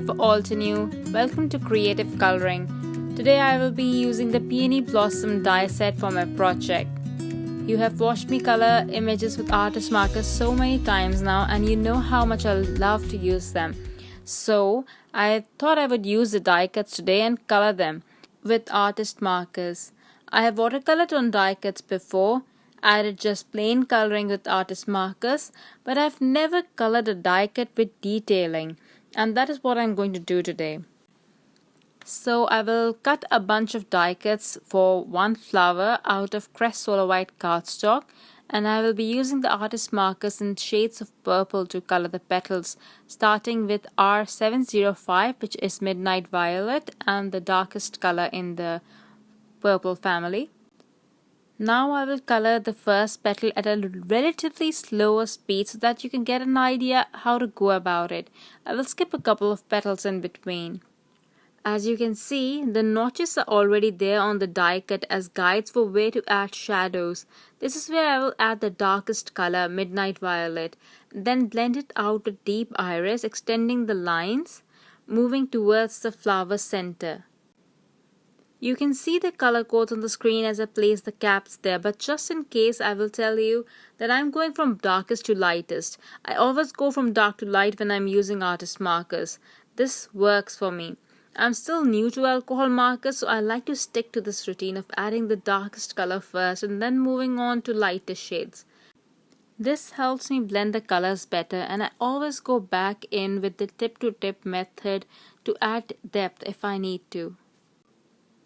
for Altenew. Welcome to Creative Coloring. Today I will be using the Peony Blossom die set for my project. You have watched me color images with artist markers so many times now, and you know how much I love to use them. So I thought I would use the die cuts today and color them with artist markers. I have watercolored on die cuts before, added just plain coloring with artist markers, but I've never colored a die cut with detailing, and that is what I'm going to do today. So I will cut a bunch of die cuts for one flower out of Crest Solar White cardstock, and I will be using the artist markers in shades of purple to color the petals, starting with R705, which is Midnight Violet and the darkest color in the purple family. Now I will color the first petal at a relatively slower speed so that you can get an idea how to go about it. I will skip a couple of petals in between. As you can see, the notches are already there on the die cut as guides for where to add shadows. This is where I will add the darkest color, Midnight Violet, then blend it out with deep iris, extending the lines, moving towards the flower center. You can see the color codes on the screen as I place the caps there, but just in case I will tell you that I'm going from darkest to lightest. I always go from dark to light when I'm using artist markers. This works for me. I'm still new to alcohol markers, so I like to stick to this routine of adding the darkest color first and then moving on to lighter shades. This helps me blend the colors better, and I always go back in with the tip-to-tip method to add depth if I need to.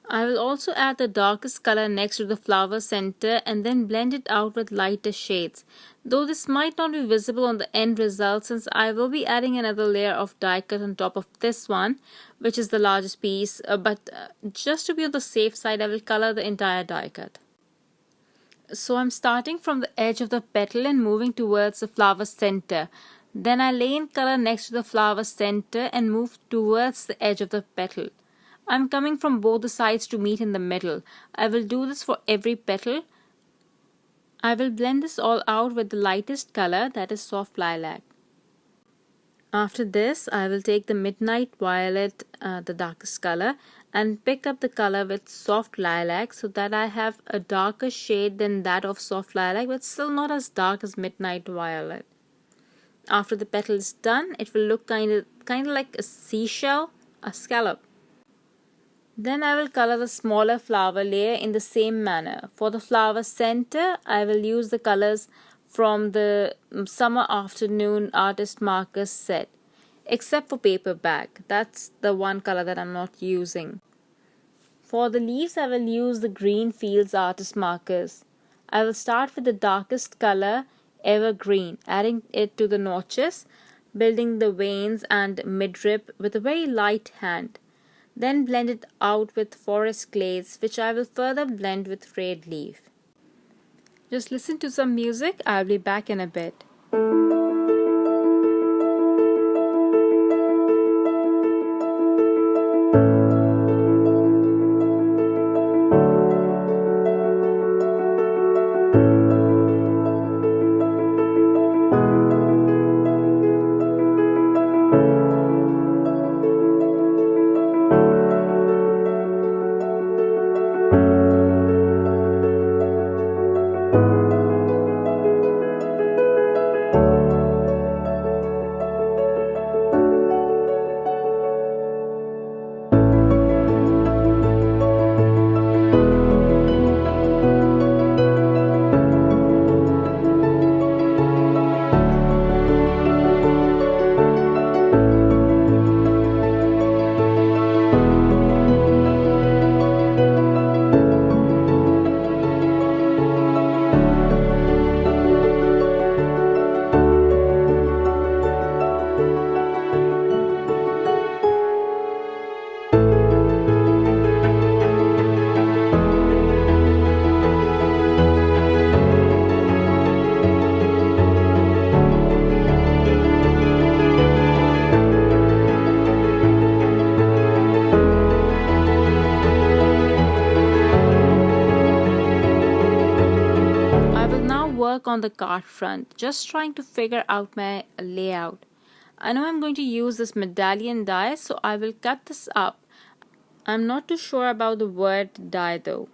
I will also add the darkest color next to the flower center and then blend it out with lighter shades. Though this might not be visible on the end result, since I will be adding another layer of die cut on top of this one, which is the largest piece, but just to be on the safe side, I will color the entire die cut. So I'm starting from the edge of the petal and moving towards the flower center. Then I lay in color next to the flower center and move towards the edge of the petal. I'm coming from both the sides to meet in the middle. I will do this for every petal. I will blend this all out with the lightest color, that is soft lilac. After this, I will take the Midnight Violet, the darkest color, and pick up the color with soft lilac so that I have a darker shade than that of soft lilac, but still not as dark as Midnight Violet. After the petal is done, it will look kind of like a seashell, a scallop. Then I will color the smaller flower layer in the same manner. For the flower center, I will use the colors from the Summer Afternoon Artist Markers set, except for Paperback. That's the one color that I'm not using. For the leaves, I will use the Green Fields Artist Markers. I will start with the darkest color, Evergreen, adding it to the notches, building the veins and midrib with a very light hand. Then blend it out with Forest Glaze, which I will further blend with Red Leaf. Just listen to some music. I'll be back in a bit. work on the card front, just trying to figure out my layout. I know I'm going to use this medallion die, so I will cut this up. I'm not too sure about the word die though.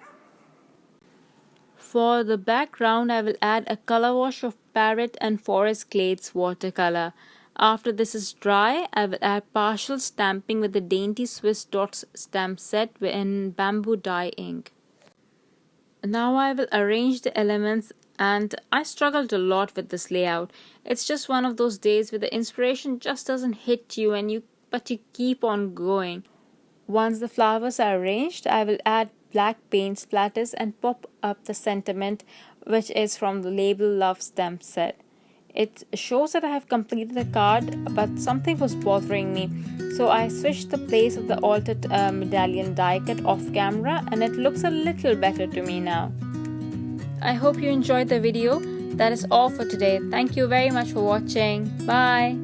For the background, I will add a color wash of Parrot and Forest Glades watercolor. After this is dry, I will add partial stamping with the Dainty Swiss Dots stamp set in bamboo dye ink. Now I will arrange the elements, and I struggled a lot with this layout. It's just one of those days where the inspiration just doesn't hit you but you keep on going. Once the flowers are arranged, I will add black paint splatters and pop up the sentiment, which is from the Label Love stamp set. It shows that I have completed the card, but something was bothering me, so I switched the place of the altered medallion die cut off camera, and it looks a little better to me now. I hope you enjoyed the video. That is all for today. Thank you very much for watching. Bye.